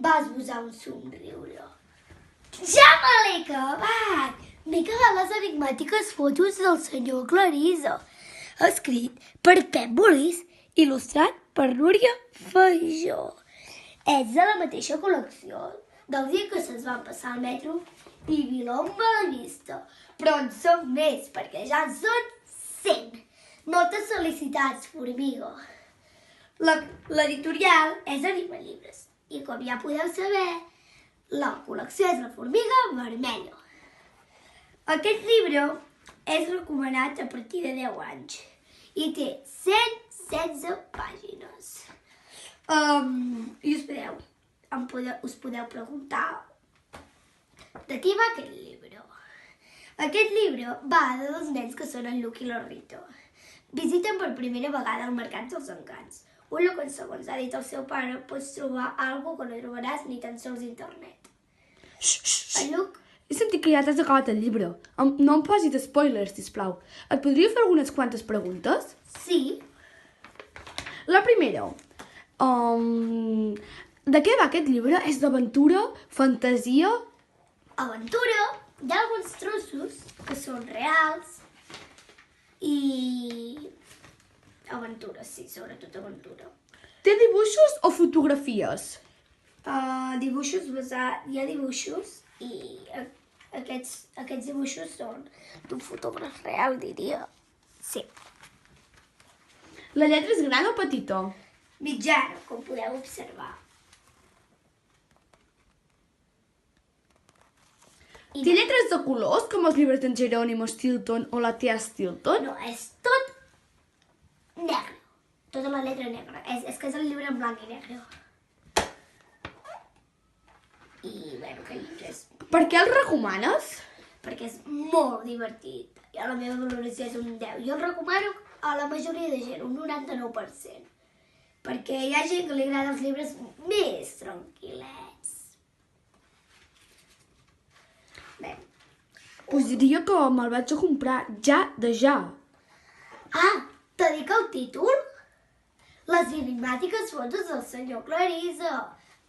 va esbossar un somriure. Ja me l'he acabat! M'he acabat les enigmàtiques fotos del senyor Clarissa. Escrit per Pep Bolís, il·lustrat per Núria Feijó. És de la mateixa col·lecció del dia que se'ns van passar al metro i Vilomba a la vista. Però en som més, perquè ja en són 100. Moltes felicitats, Formiga. L'editorial és Anima Llibres i, com ja podeu saber, la col·lecció és La Formiga Vermella. Aquest llibre és recomanat a partir de 10 anys i té 116 pàgines. I us podeu preguntar de qui va aquest llibre. Aquest llibre va de dos nens que són en Luc i la Rita. Visiten per primera vegada el Mercat dels Encants, un lloc on, segons ha dit el seu pare, pots trobar alguna que no trobaràs ni tan sols a internet. En Luc... He sentit que ja t'has acabat el llibre. No em posis spoilers, sisplau. Et podria fer algunes quantes preguntes? Sí. La primera. De què va aquest llibre? És d'aventura? Fantasia? Aventura. Hi ha alguns trossos que són reals i... aventura, sí, sobretot aventura. Té dibuixos o fotografies? Dibuixos basats... Hi ha dibuixos i aquests dibuixos són d'un fotògraf real, diria. Sí. La lletra és gran o petita? Mitjana, com podeu observar. Té lletres de colors, com els llibres d'en Jerònimo Stilton o la tia Stilton? No, és tot negre. Tota la lletra negra. És que és el llibre en blanc i negre. I, bueno, que llibre és... Per què el recomanes? Perquè és molt divertit. I la meva valoració és un 10. Jo el recomano a la majoria de gent, un 99%. Perquè hi ha gent que li agrada els llibres més tranquil·lets. Bé. Us diria que me'l vaig a comprar ja de ja. T'ha dit el títol? Les enigmàtiques fotos del senyor Clarissa.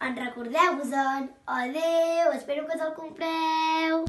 En recordeu-vos-en. Adéu, espero que te'l compreu.